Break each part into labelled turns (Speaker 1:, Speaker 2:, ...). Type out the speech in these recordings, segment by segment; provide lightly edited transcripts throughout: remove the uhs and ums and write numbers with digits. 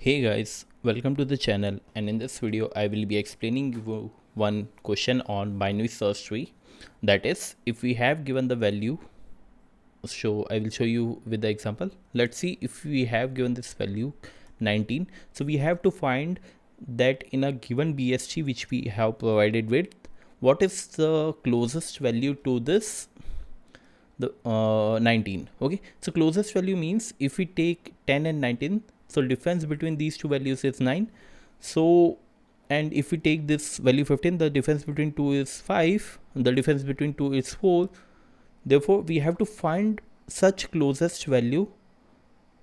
Speaker 1: Hey guys, welcome to the channel, and in this video I will be explaining you one question on binary search tree. That is, if we have given the value, so I will show you with the example. Let's see, if we have given this value 19, so we have to find that in a given BST which we have provided with, what is the closest value to this the 19. Okay, so closest value means if we take 10 and 19, so difference between these two values is 9. So, and if we take this value 15, the difference between 2 is 5, the difference between 2 is 4. Therefore we have to find such closest value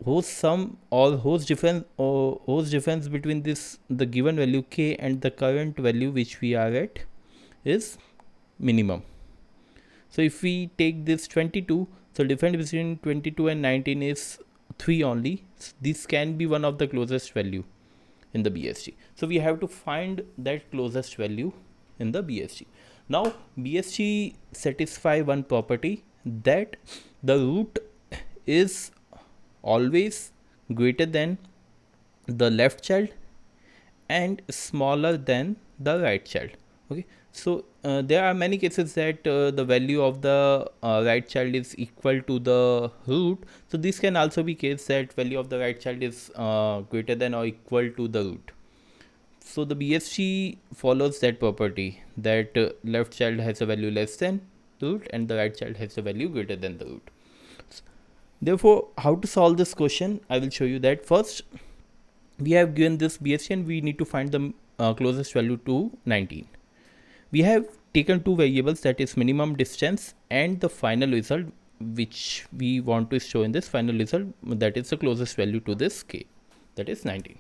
Speaker 1: whose sum or whose difference between this the given value k and the current value which we are at is minimum. So if we take this 22, so difference between 22 and 19 is 3 only. So this can be one of the closest value in the BST. So we have to find that closest value in the BST. Now BST satisfy one property, that the root is always greater than the left child and smaller than the right child. Okay, so there are many cases that the value of the right child is equal to the root. So this can also be case that value of the right child is greater than or equal to the root. So the BST follows that property, that left child has a value less than root and the right child has a value greater than the root. Therefore, how to solve this question, I will show you that. First, we have given this BST and we need to find the closest value to 19. We have taken two variables, that is minimum distance and the final result which we want to show in this final result, that is the closest value to this k, that is 19.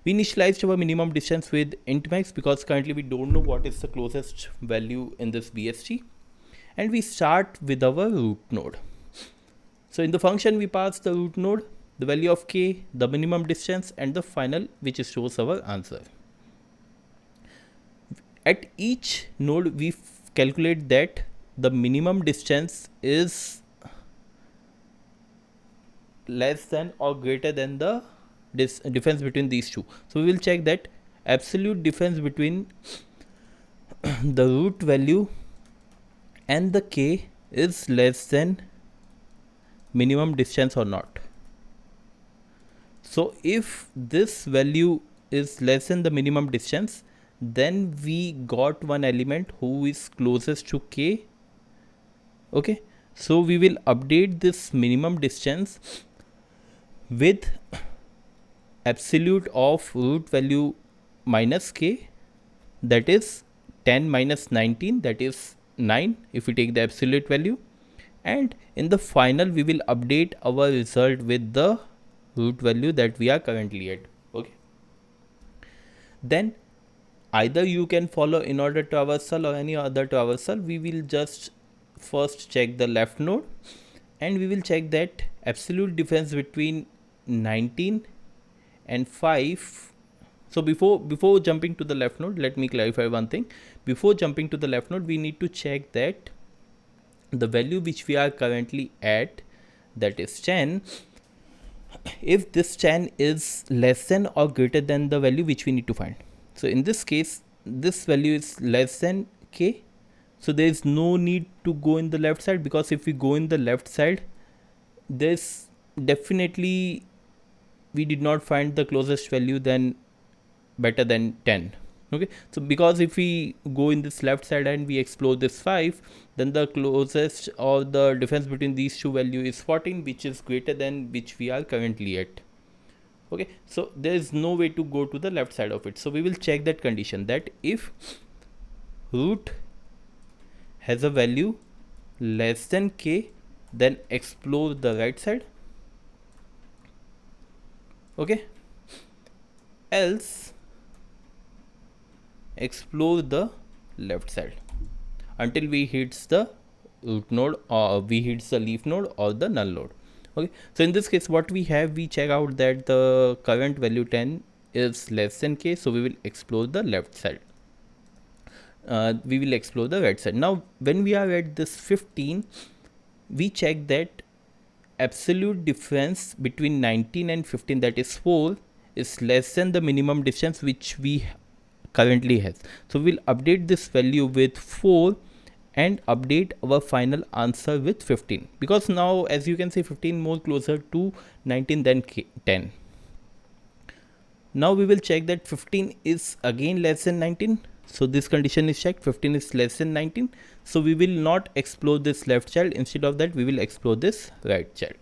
Speaker 1: We initialized our minimum distance with int max because currently we don't know what is the closest value in this BST, and we start with our root node. So in the function we pass the root node, the value of k, the minimum distance and the final which shows our answer. At each node we calculate that the minimum distance is less than or greater than the difference between these two. So we will check that absolute difference between the root value and the k is less than minimum distance or not. So if this value is less than the minimum distance, then we got one element who is closest to k. Okay, so we will update this minimum distance with absolute of root value minus k, that is 10 minus 19, that is 9 if we take the absolute value, and in the final we will update our result with the root value that we are currently at. Okay, then either you can follow inorder traversal or any other traversal. We will just first check the left node and we will check that absolute difference between 19 and 5. So before jumping to the left node, let me clarify one thing. Before jumping to the left node, we need to check that the value which we are currently at, that is 10, if this 10 is less than or greater than the value which we need to find. So in this case, this value is less than k, so there is no need to go in the left side, because if we go in the left side, this definitely we did not find the closest value then better than 10. Okay, so because if we go in this left side and we explore this 5, then the closest or the difference between these two value is 14, which is greater than which we are currently at. Okay, so there is no way to go to the left side of it. So we will check that condition, that if root has a value less than k, then explore the right side. Okay, else explore the left side until we hits the root node or we hits the leaf node or the null node. Okay, so in this case what we have, we check out that the current value 10 is less than k, so we will explore the left side. We will explore the right side. Now when we are at this 15, we check that absolute difference between 19 and 15, that is 4, is less than the minimum distance which we currently has. So we'll update this value with 4 and update our final answer with 15, because now as you can see 15 more closer to 19 than 10. Now we will check that 15 is again less than 19. So this condition is checked, 15 is less than 19. So we will not explore this left child. Instead of that, we will explore this right child.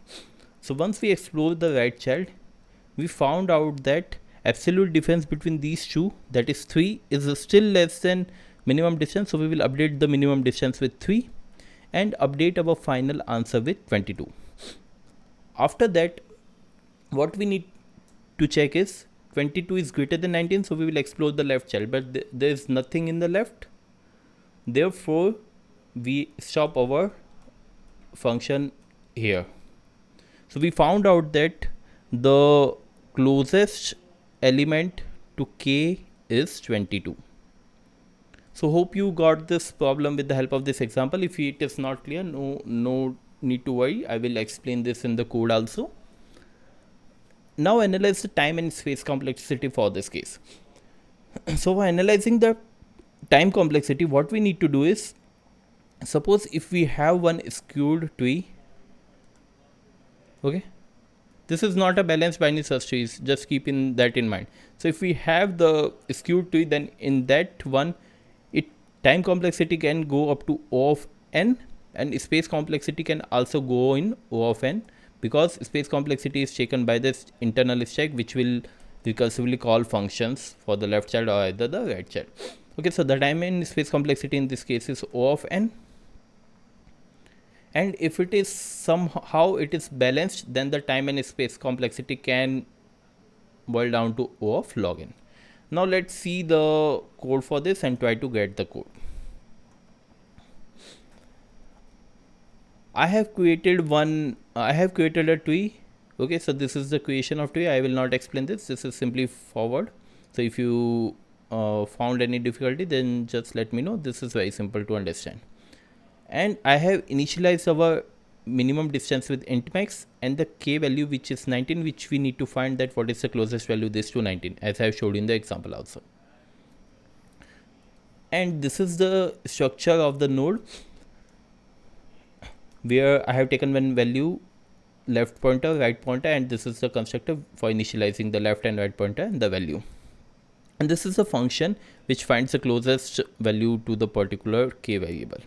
Speaker 1: So once we explore the right child, we found out that absolute difference between these two, that is 3, is still less than minimum distance. So we will update the minimum distance with 3 and update our final answer with 22. After that, what we need to check is 22 is greater than 19, so we will explore the left child, but there is nothing in the left. Therefore, we stop our function here. So we found out that the closest element to k is 22. So hope you got this problem with the help of this example. If it is not clear, no need to worry. I will explain this in the code also. Now analyze the time and space complexity for this case. So for analyzing the time complexity, what we need to do is, suppose if we have one skewed tree, okay, this is not a balanced binary search tree, just keeping that in mind. So if we have the skewed tree, then in that one, time complexity can go up to O of n, and space complexity can also go in O of n, because space complexity is taken by this internal stack, which will recursively call functions for the left child or either the right child. Okay, so the time and space complexity in this case is O of n, and if it is somehow it is balanced, then the time and space complexity can boil down to O of log n. Now let's see the code for this and try to get the code. I have created a tree. Okay, so this is the creation of tree. I will not explain this. This is simply forward. So if you found any difficulty, then just let me know. This is very simple to understand. And I have initialized our minimum distance with int max and the k value, which is 19, which we need to find that what is the closest value this to 19, as I have showed in the example also. And this is the structure of the node, where I have taken one value, left pointer, right pointer, and this is the constructor for initializing the left and right pointer and the value. And this is the function which finds the closest value to the particular k variable.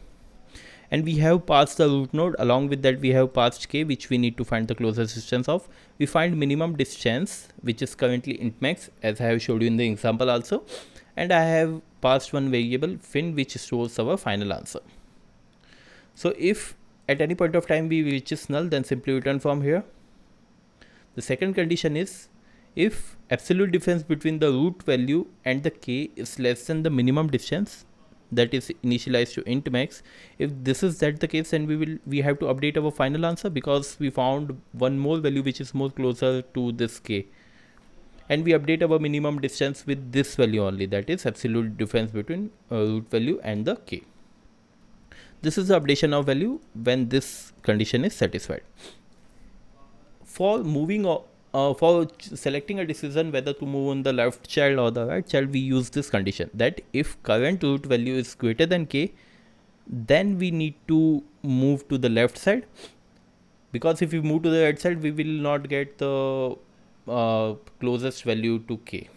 Speaker 1: And we have passed the root node. Along with that, we have passed k, which we need to find the closest distance of. We find minimum distance, which is currently int max, as I have showed you in the example also. And I have passed one variable fin, which stores our final answer. So if at any point of time we reaches null, then simply return from here. The second condition is, if absolute difference between the root value and the k is less than the minimum distance, that is initialized to int max. If this is that the case, then we have to update our final answer, because we found one more value which is more closer to this k, and we update our minimum distance with this value only, that is absolute difference between root value and the k. This is the updation of value when this condition is satisfied. For moving for selecting a decision whether to move on the left child or the right child, we use this condition, that if current root value is greater than k, then we need to move to the left side, because if we move to the right side, we will not get the closest value to k.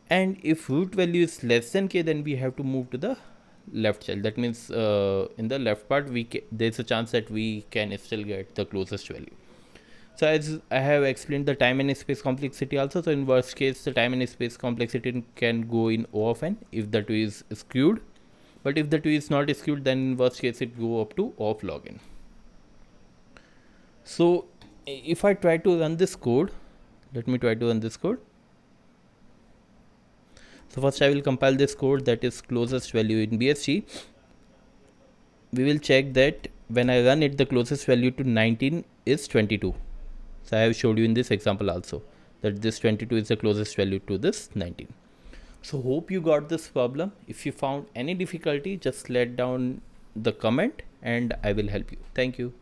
Speaker 1: And if root value is less than k, then we have to move to the left child. That means in the left part, there's a chance that we can still get the closest value. So as I have explained the time and space complexity also, so in worst case, the time and space complexity can go in O of n if the tree is skewed. But if the tree is not skewed, then in worst case, it go up to O of log n. So if I try to run this code, let me try to run this code. So first I will compile this code, that is closest value in BSG. We will check that when I run it, the closest value to 19 is 22. So I have showed you in this example also that this 22 is the closest value to this 19. So hope you got this problem. If you found any difficulty, just let down the comment and I will help you. Thank you.